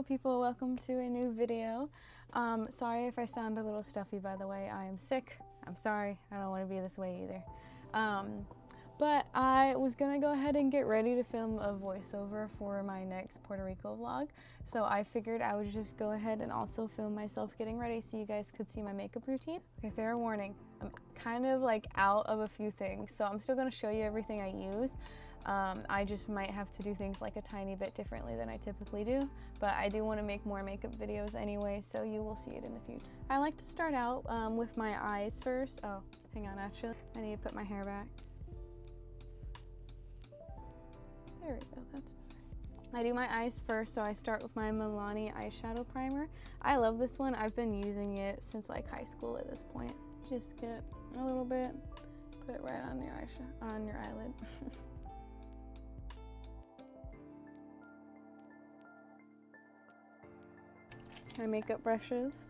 Hello people, welcome to a new video. Sorry if I sound a little stuffy, by the way. I am sick. I'm sorry. I don't want to be this way either. But I was gonna go ahead and get ready to film a voiceover for my next Puerto Rico vlog. So I figured I would just go ahead and also film myself getting ready so you guys could see my makeup routine. Okay, fair warning. I'm kind of like out of a few things, so I'm still gonna show you everything I use. I just might have to do things like a tiny bit differently than I typically do, but I do want to make more makeup videos anyway, so you will see it in the future. I like to start out with my eyes first. Oh, hang on, actually, I need to put my hair back. There we go, that's better. I do my eyes first, so I start with my Milani eyeshadow primer. I love this one. I've been using it since like high school at this point. Just get a little bit, put it right on your eyelid. My makeup brushes.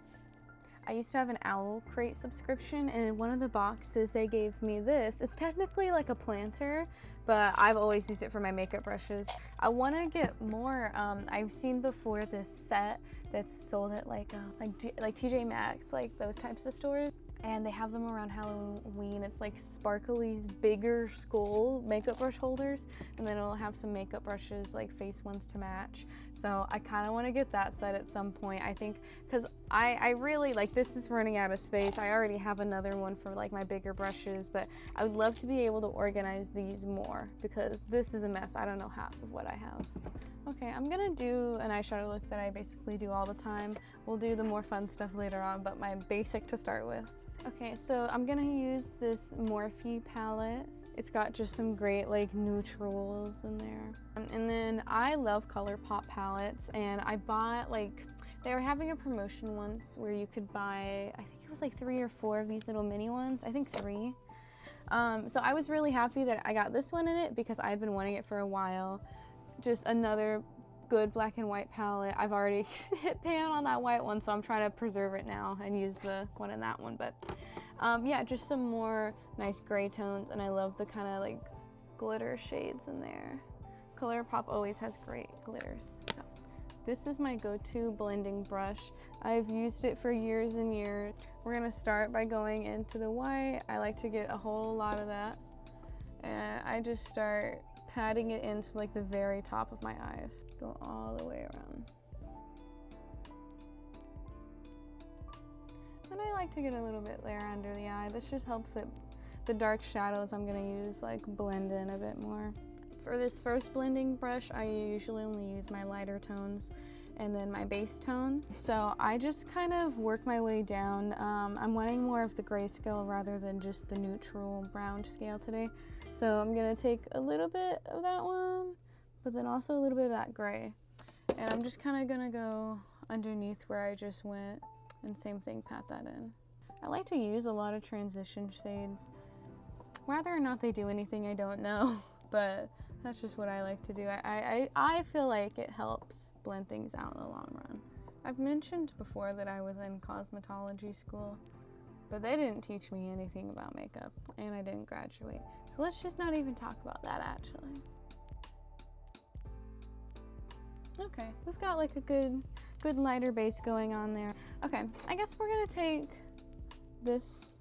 I used to have an Owl Crate subscription, and in one of the boxes they gave me this. It's technically like a planter, but I've always used it for my makeup brushes. I want to get more. I've seen before this set that's sold at like TJ Maxx, like those types of stores, and they have them around Halloween. It's like sparkly, bigger skull makeup brush holders, and then it'll have some makeup brushes, like face ones to match. So I kind of want to get that set at some point. I think because I really like, this is running out of space. I already have another one for like my bigger brushes, but I would love to be able to organize these more because this is a mess. I don't know half of what I have. Okay, I'm gonna do an eyeshadow look that I basically do all the time. We'll do the more fun stuff later on, but my basic to start with. Okay, so I'm gonna use this Morphe palette. It's got just some great like neutrals in there. And then I love ColourPop palettes, and I bought like, they were having a promotion once where you could buy, I think it was like 3 or 4 of these little mini ones. I think 3. So I was really happy that I got this one in it because I'd been wanting it for a while. Just another good black and white palette. I've already hit pan on that white one, so I'm trying to preserve it now and use the one in that one. But yeah, just some more nice gray tones, and I love the kind of like glitter shades in there. ColourPop always has great glitters. So this is my go-to blending brush. I've used it for years and years. We're gonna start by going into the white. I like to get a whole lot of that, and I just start patting it into like the very top of my eyes. Go all the way around. And I like to get a little bit there under the eye. This just helps it, the dark shadows I'm gonna use like blend in a bit more. For this first blending brush, I usually only use my lighter tones and then my base tone. So I just kind of work my way down. I'm wanting more of the grayscale rather than just the neutral brown scale today. So I'm gonna take a little bit of that one, but then also a little bit of that gray. And I'm just kind of gonna go underneath where I just went, and same thing, pat that in. I like to use a lot of transition shades. Whether or not they do anything, I don't know, but that's just what I like to do. I feel like it helps blend things out in the long run. I've mentioned before that I was in cosmetology school, but they didn't teach me anything about makeup, and I didn't graduate. So let's just not even talk about that, actually. Okay, we've got like a good lighter base going on there. Okay, I guess we're gonna take this,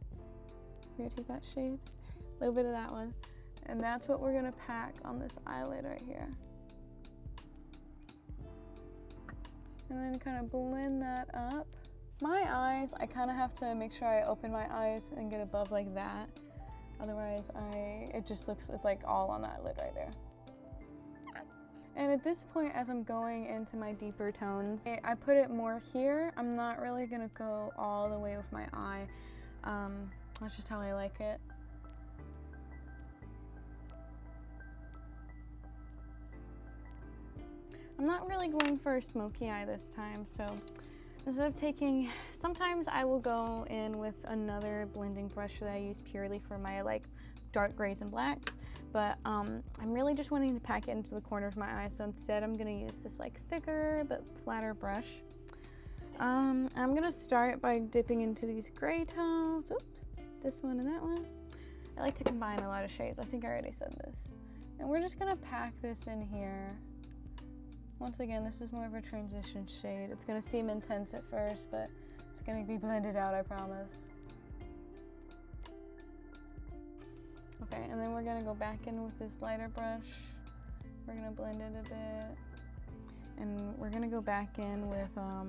we're gonna take that shade, a little bit of that one, and that's what we're gonna pack on this eyelid right here. And then kind of blend that up. My eyes, I kind of have to make sure I open my eyes and get above like that. Otherwise, it just looks, it's like all on that lid right there. And at this point, as I'm going into my deeper tones, I put it more here. I'm not really gonna go all the way with my eye. That's just how I like it. I'm not really going for a smoky eye this time, so instead of taking, sometimes I will go in with another blending brush that I use purely for my like dark grays and blacks, but I'm really just wanting to pack it into the corner of my eye, so instead I'm gonna use this like thicker but flatter brush. I'm gonna start by dipping into these gray tones. Oops, this one and that one. I like to combine a lot of shades. I think I already said this. And we're just gonna pack this in here. once again, this is more of a transition shade. It's gonna seem intense at first, but it's gonna be blended out, I promise. Okay, and then we're gonna go back in with this lighter brush. We're gonna blend it a bit. And we're gonna go back in with a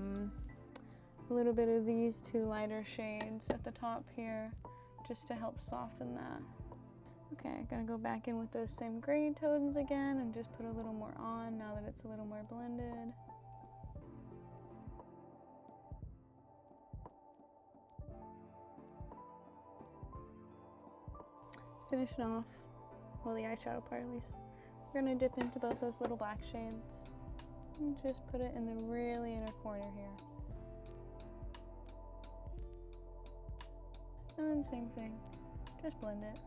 little bit of these two lighter shades at the top here, just to help soften that. Okay, I'm gonna go back in with those same gray tones again and just put a little more on now that it's a little more blended. Finish it off, well, the eyeshadow part at least. We're gonna dip into both those little black shades and just put it in the really inner corner here. And then same thing, just blend it.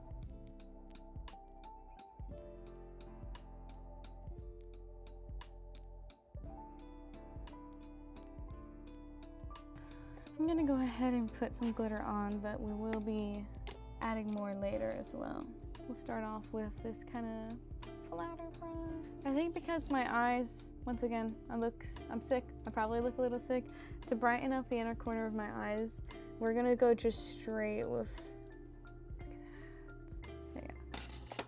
I'm gonna go ahead and put some glitter on, but we will be adding more later as well. We'll start off with this kind of flatter brush. I think because my eyes, once again, I'm sick. I probably look a little sick. To brighten up the inner corner of my eyes, we're gonna go just straight with, look at that. There you go.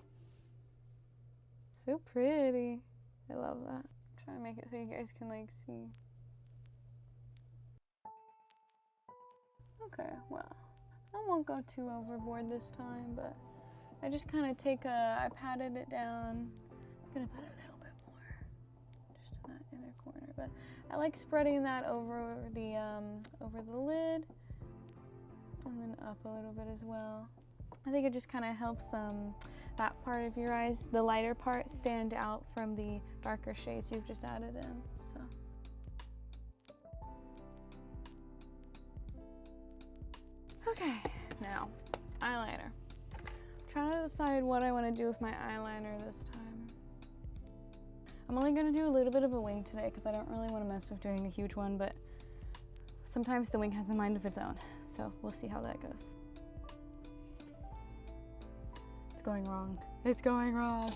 So pretty. I love that. I'm trying to make it so you guys can like see. Okay, well, I won't go too overboard this time, but I just kind of I patted it down. I'm gonna put a little bit more, just in that inner corner, but I like spreading that over the lid, and then up a little bit as well. I think it just kind of helps that part of your eyes, the lighter part, stand out from the darker shades you've just added in, so. Okay, now, eyeliner. I'm trying to decide what I want to do with my eyeliner this time. I'm only going to do a little bit of a wing today because I don't really want to mess with doing a huge one, but sometimes the wing has a mind of its own, so we'll see how that goes. It's going wrong. It's going wrong.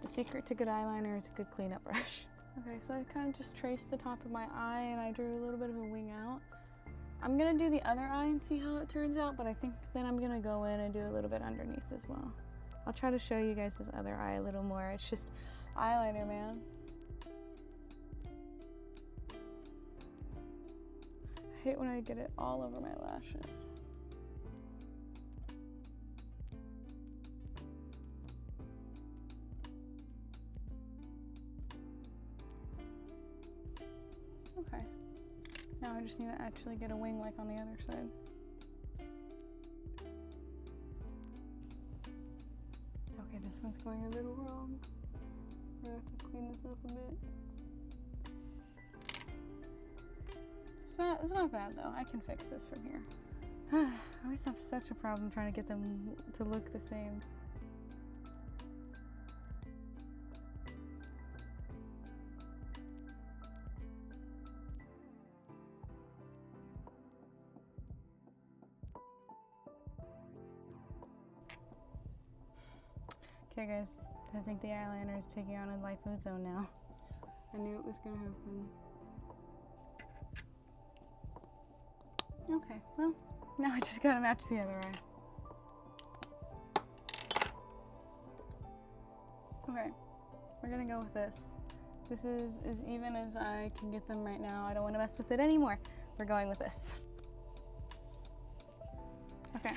The secret to good eyeliner is a good cleanup brush. Okay, so I kind of just traced the top of my eye and I drew a little bit of a wing out. I'm gonna do the other eye and see how it turns out, but I think then I'm gonna go in and do a little bit underneath as well. I'll try to show you guys this other eye a little more. It's just eyeliner, man. I hate when I get it all over my lashes. Okay. Now I just need to actually get a wing like on the other side. Okay, this one's going a little wrong. I have to clean this up a bit. It's not bad though. I can fix this from here. I always have such a problem trying to get them to look the same. Okay guys, I think the eyeliner is taking on a life of its own now. I knew it was gonna happen. Okay, well, now I just gotta match the other eye. Okay, we're gonna go with this. This is as even as I can get them right now. I don't wanna mess with it anymore. We're going with this. Okay.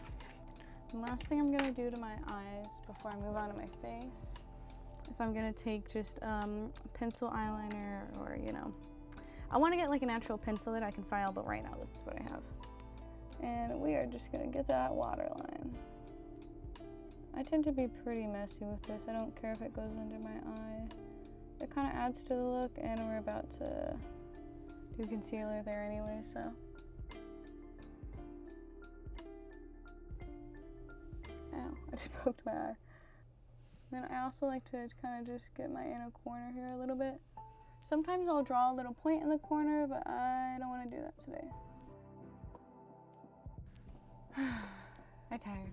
The last thing I'm gonna do to my eyes before I move on to my face is I'm gonna take just pencil eyeliner, or I wanna get like an actual pencil that I can file, but right now this is what I have. And we are just gonna get that waterline. I tend to be pretty messy with this. I don't care if it goes under my eye. It kind of adds to the look, and we're about to do concealer there anyway, so. Ow, I just poked my eye. Then I also like to kind of just get my inner corner here a little bit. Sometimes I'll draw a little point in the corner, but I don't want to do that today. I'm tired.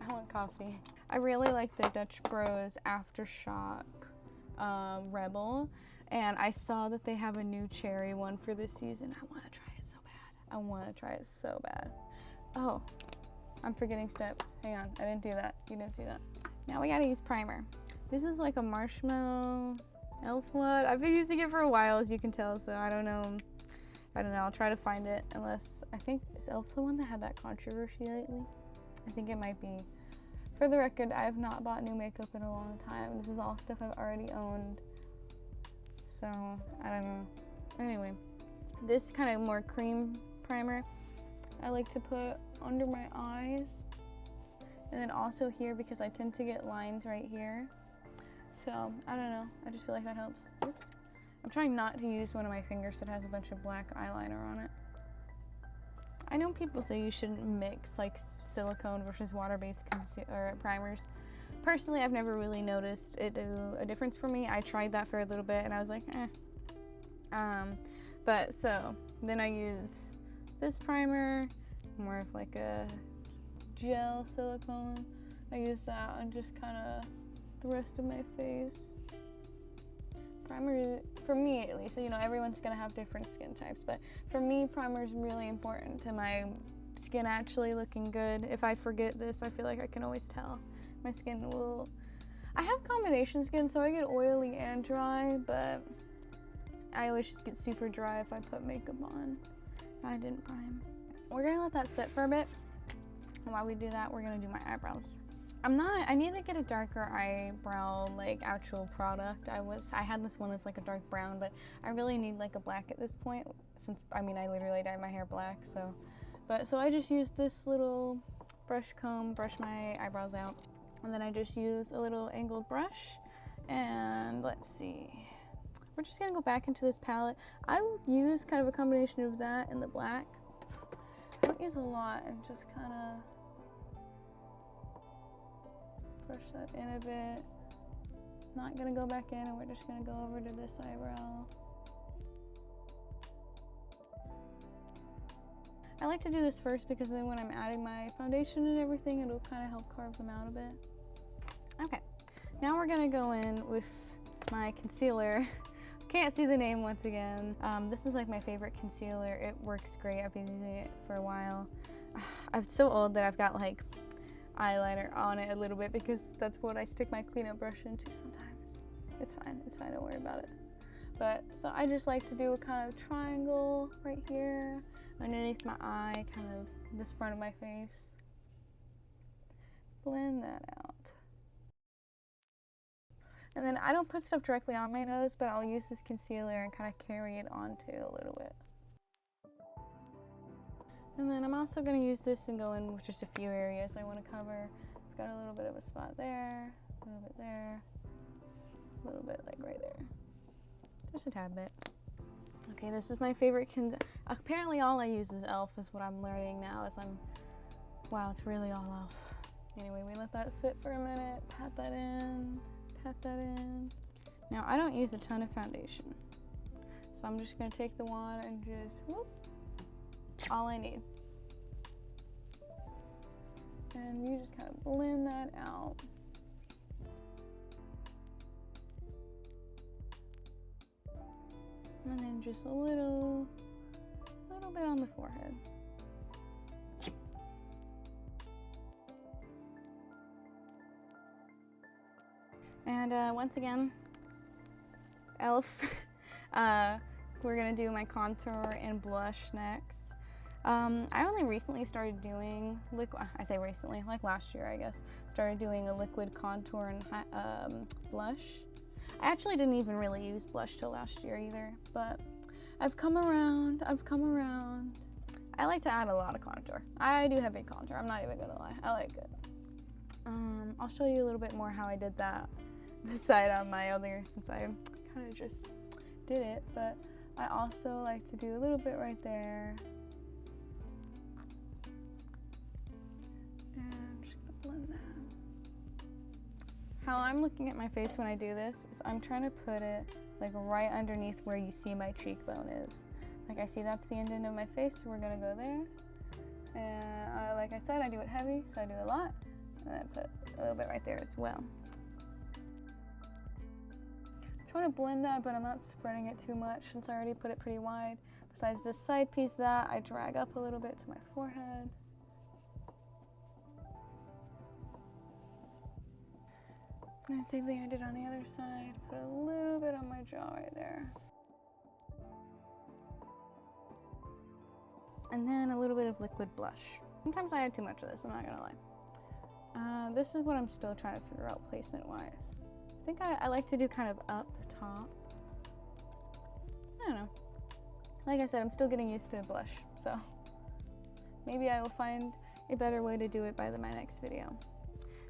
I want coffee. I really like the Dutch Bros Aftershock Rebel, and I saw that they have a new cherry one for this season. I want to try it so bad. I want to try it so bad. Oh, I'm forgetting steps. Hang on, I didn't do that. You didn't see that. Now we gotta use primer. This is like a marshmallow elf one. I've been using it for a while, as you can tell, so I don't know. I'll try to find it, unless, I think, is elf the one that had that controversy lately? I think it might be. For the record, I have not bought new makeup in a long time. This is all stuff I've already owned. So, I don't know. Anyway, this kind of more cream primer I like to put under my eyes. And then also here, because I tend to get lines right here. So, I don't know. I just feel like that helps. Oops. I'm trying not to use one of my fingers that has a bunch of black eyeliner on it. I know people say you shouldn't mix like silicone versus water-based primers. Personally, I've never really noticed it do a difference for me. I tried that for a little bit and I was like, eh. But so then I use this primer, more of like a gel silicone. I use that on just kind of the rest of my face. Primer, for me at least, you know, everyone's gonna have different skin types, but for me, primer is really important to my skin actually looking good. If I forget this, I feel like I can always tell. My skin will, I have combination skin, so I get oily and dry, but I always just get super dry if I put makeup on. I didn't prime. We're gonna let that sit for a bit. And while we do that, we're gonna do my eyebrows. I need to get a darker eyebrow, like actual product. I had this one that's like a dark brown, but I really need like a black at this point, since, I mean, I literally dyed my hair black, so. So I just used this little brush comb, brush my eyebrows out, and then I just use a little angled brush, and let's see. We're just gonna go back into this palette. I use kind of a combination of that and the black. I don't use a lot, and just kind of brush that in a bit. Not gonna go back in, and we're just gonna go over to this eyebrow. I like to do this first because then when I'm adding my foundation and everything, it'll kind of help carve them out a bit. Okay, now we're gonna go in with my concealer. Can't see the name once again. This is like my favorite concealer. It works great. I've been using it for a while. I'm so old that I've got like eyeliner on it a little bit because that's what I stick my cleanup brush into sometimes. It's fine, don't worry about it. But, so I just like to do a kind of triangle right here, underneath my eye, kind of this front of my face. Blend that out. And then I don't put stuff directly on my nose, but I'll use this concealer and kind of carry it onto a little bit. And then I'm also going to use this and go in with just a few areas I want to cover. I've got a little bit of a spot there, a little bit there, a little bit like right there. Just a tad bit. Okay, this is my favorite apparently all I use is e.l.f. is what I'm learning now as wow, it's really all e.l.f. Anyway, we let that sit for a minute, pat that in, pat that in. Now, I don't use a ton of foundation, so I'm just going to take the wand and just whoop. All I need. And you just kind of blend that out. And then just a little bit on the forehead. And once again, e.l.f. We're gonna do my contour and blush next. I only recently started doing I say recently, like last year I guess, started doing a liquid contour and blush. I actually didn't even really use blush till last year either, but I've come around. I like to add a lot of contour. I do have a contour, I'm not even gonna lie, I like it. I'll show you a little bit more how I did that this side on my other, since I kind of just did it, but I also like to do a little bit right there. And I'm just gonna blend that. How I'm looking at my face when I do this is I'm trying to put it like right underneath where you see my cheekbone is. Like I see that's the end of my face, so we're gonna go there. And like I said, I do it heavy, so I do a lot. And then I put a little bit right there as well. I'm gonna blend that, but I'm not spreading it too much since I already put it pretty wide. Besides this side piece that I drag up a little bit to my forehead. And same thing I did on the other side. Put a little bit on my jaw right there. And then a little bit of liquid blush. Sometimes I add too much of this, I'm not gonna lie. This is what I'm still trying to figure out placement-wise. I think I like to do kind of up top. I don't know. Like I said, I'm still getting used to blush, so maybe I will find a better way to do it by my next video.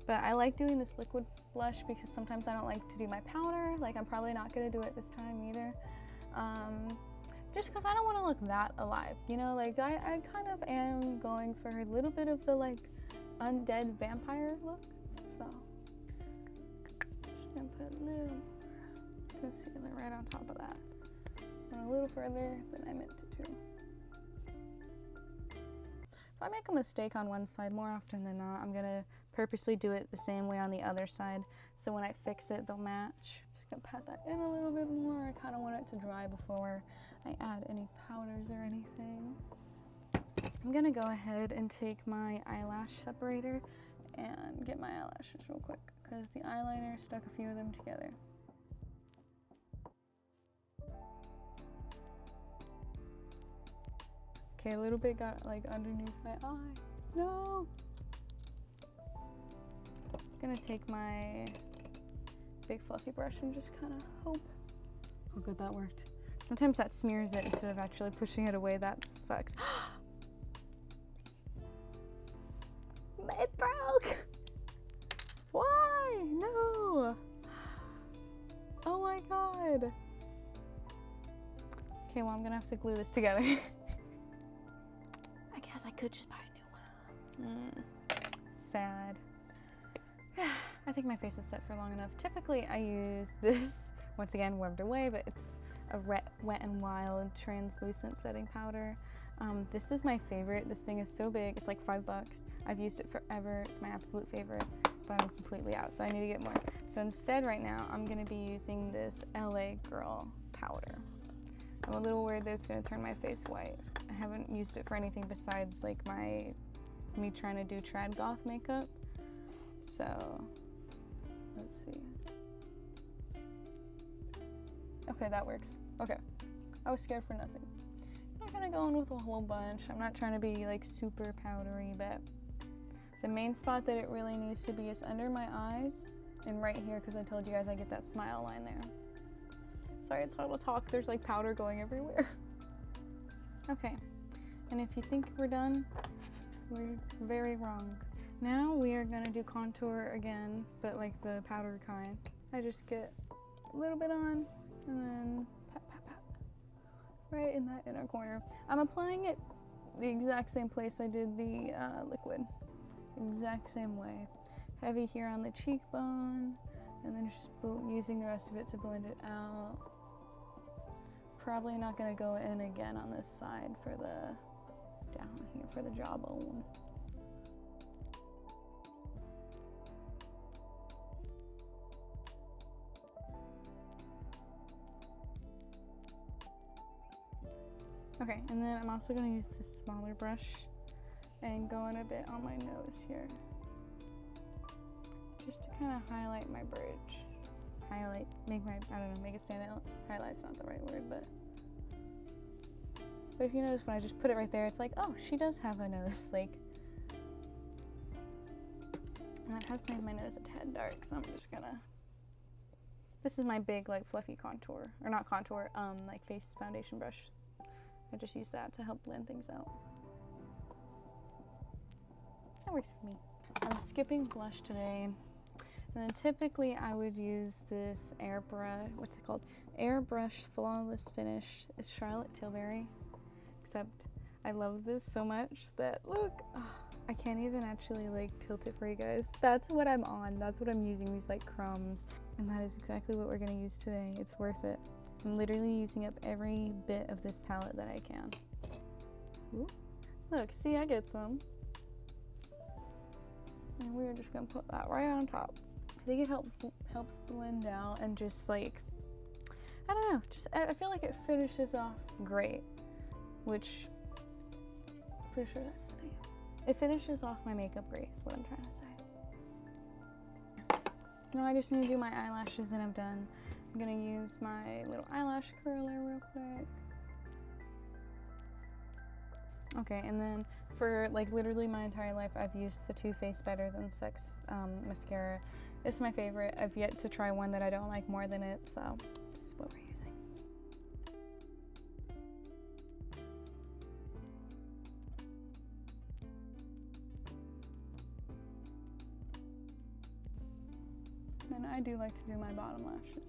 But I like doing this liquid blush because sometimes I don't like to do my powder. Like, I'm probably not gonna do it this time either. Just because I don't want to look that alive, you know? Like, I kind of am going for a little bit of the, like, undead vampire look, so just gonna put a little more concealer right on top of that. Went a little further than I meant to do. If I make a mistake on one side, more often than not, I'm gonna purposely do it the same way on the other side, so when I fix it, they'll match. Just gonna pat that in a little bit more. I kind of want it to dry before I add any powders or anything. I'm gonna go ahead and take my eyelash separator and get my eyelashes real quick because the eyeliner stuck a few of them together. Okay, a little bit got like underneath my eye. No! I'm gonna take my big fluffy brush and just kind of hope. Oh good, that worked. Sometimes that smears it instead of actually pushing it away. That sucks. It broke! Why? No! Oh my god. Okay, well I'm gonna have to glue this together. I guess I could just buy a new one. Sad. I think my face is set for long enough. Typically I use this, once again warmed away, but it's a Wet n Wild translucent setting powder. This is my favorite. This thing is so big, it's like $5. I've used it forever, it's my absolute favorite, but I'm completely out, so I need to get more. So instead right now, I'm gonna be using this LA Girl powder. I'm a little worried that it's gonna turn my face white. I haven't used it for anything besides like me trying to do trad goth makeup. So, let's see. Okay, that works. Okay, I was scared for nothing. I'm not gonna go in with a whole bunch. I'm not trying to be like super powdery, but the main spot that it really needs to be is under my eyes and right here, because I told you guys I get that smile line there. Sorry, it's hard to talk. There's like powder going everywhere. Okay, and if you think we're done, we're very wrong. Now we are gonna do contour again, but like the powder kind. I just get a little bit on and then pat, pat, pat, right in that inner corner. I'm applying it the exact same place I did the liquid. Exact same way. Heavy here on the cheekbone, and then just using the rest of it to blend it out. Probably not gonna go in again on this side for the, down here for the jawbone. Okay, and then I'm also gonna use this smaller brush and go in a bit on my nose here. Just to kind of highlight my bridge. Highlight, make it stand out. Highlight's not the right word, but if you notice when I just put it right there, it's like, oh, she does have a nose, like. And that has made my nose a tad dark, so I'm just gonna, this is my big, like, fluffy contour, or not contour, like face foundation brush. I just use that to help blend things out. That works for me. I'm skipping blush today. And then typically I would use this airbrush, what's it called? Airbrush Flawless Finish. It's Charlotte Tilbury. Except I love this so much that, look, I can't even actually like tilt it for you guys. That's what I'm on. That's what I'm using, these like crumbs. And that is exactly what we're gonna use today. It's worth it. I'm literally using up every bit of this palette that I can. Ooh. Look, see, I get some. And we're just gonna put that right on top. I think it helps blend out and just like I don't know, just I feel like it finishes off great, which I'm pretty sure that's the name. It finishes off my makeup great is what I'm trying to say. Now I just need to do my eyelashes and I'm done. I'm gonna use my little eyelash curler real quick. Okay, and then for like literally my entire life, I've used the Too Faced Better Than Sex mascara. It's my favorite. I've yet to try one that I don't like more than it, so this is what we're using. And I do like to do my bottom lashes.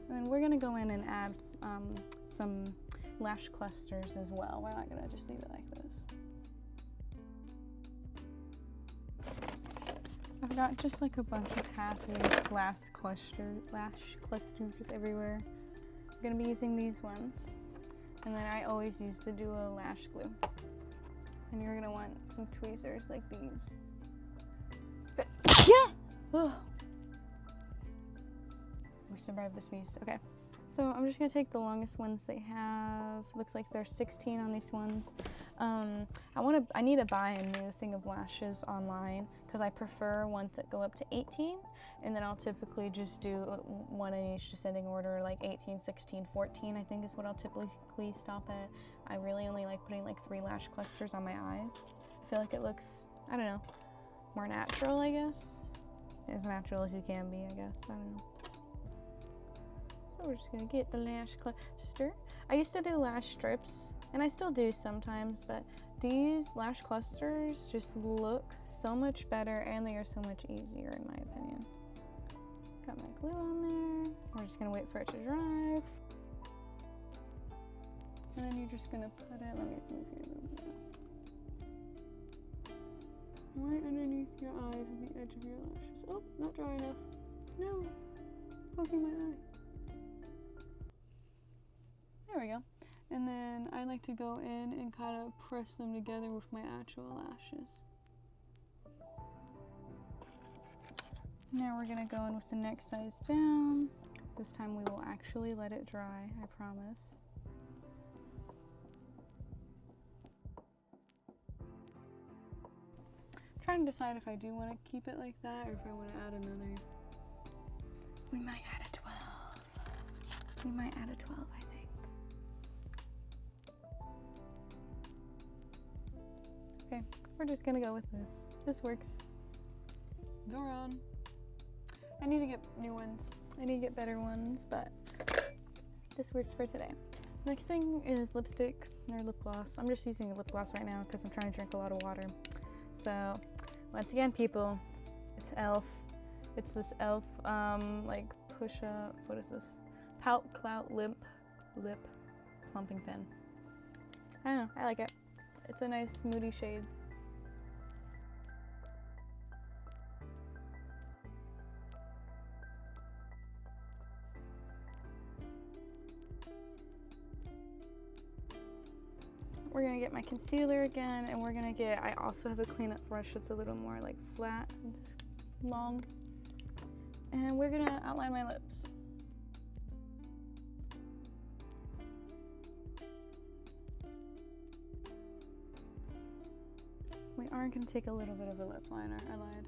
And then we're gonna go in and add some lash clusters as well. We're not gonna just leave it like this. I've got just like a bunch of half-ways lash clusters everywhere. I'm gonna be using these ones. And then I always use the Duo Lash Glue. And you're gonna want some tweezers like these. Yeah! Oh. We survived the sneeze. Okay. So I'm just gonna take the longest ones they have. Looks like there's 16 on these ones. I need to buy a new thing of lashes online because I prefer ones that go up to 18, and then I'll typically just do one in each descending order, like 18, 16, 14, I think is what I'll typically stop at. I really only like putting like 3 lash clusters on my eyes. I feel like it looks, I don't know, more natural, I guess. As natural as you can be, I guess. I don't know. So we're just gonna get the lash cluster. I used to do lash strips, and I still do sometimes, but these lash clusters just look so much better, and they are so much easier in my opinion. Got my glue on there. We're just gonna wait for it to dry. And then you're just gonna put it, let me smooth you a little bit. Right underneath your eyes and the edge of your lashes. Oh, not dry enough. No, poking my eye. There we go. And then I like to go in and kind of press them together with my actual lashes. Now we're gonna go in with the next size down. This time we will actually let it dry, I promise. I'm trying to decide if I do want to keep it like that or if I want to add another. We might add a 12. We might add a 12, I think. Okay, we're just gonna go with this. This works. Go on. I need to get new ones. I need to get better ones, but this works for today. Next thing is lipstick or lip gloss. I'm just using a lip gloss right now because I'm trying to drink a lot of water. So, once again, people, it's e.l.f. It's this e.l.f. Like push up. What is this? Pout Clout Lip Plumping Pen. I don't know. I like it. It's a nice moody shade. We're gonna get my concealer again, and we're gonna get, I also have a cleanup brush that's a little more like flat and long. And we're gonna outline my lips. We are gonna take a little bit of a lip liner, I lied.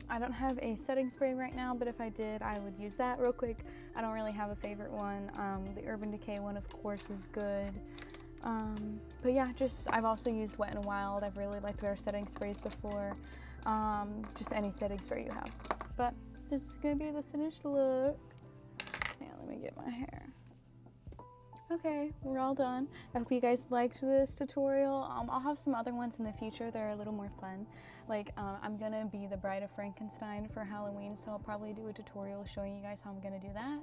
I don't have a setting spray right now, but if I did, I would use that real quick. I don't really have a favorite one. The Urban Decay one, of course, is good. But yeah, I've also used Wet n Wild. I've really liked their setting sprays before. Just any setting spray you have. But this is gonna be the finished look. Yeah, let me get my hair. Okay, we're all done. I hope you guys liked this tutorial. I'll have some other ones in the future that are a little more fun. Like, I'm gonna be the Bride of Frankenstein for Halloween, so I'll probably do a tutorial showing you guys how I'm gonna do that.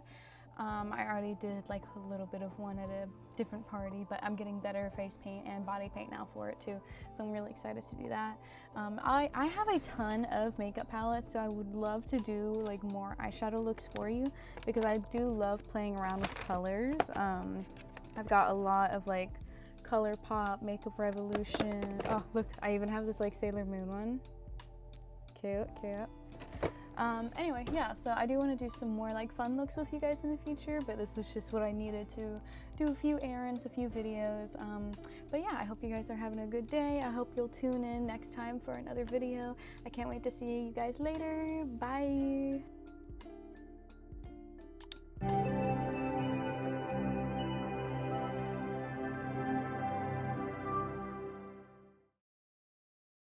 I already did like a little bit of one at a different party, but I'm getting better face paint and body paint now for it too, so I'm really excited to do that. I have a ton of makeup palettes, so I would love to do like more eyeshadow looks for you because I do love playing around with colors. I've got a lot of like ColourPop, Makeup Revolution. Oh, look, I even have this like Sailor Moon one. Cute, cute. Anyway, yeah, so I do want to do some more like fun looks with you guys in the future, but this is just what I needed to do a few errands, a few videos. But yeah, I hope you guys are having a good day. I hope you'll tune in next time for another video. I can't wait to see you guys later. Bye!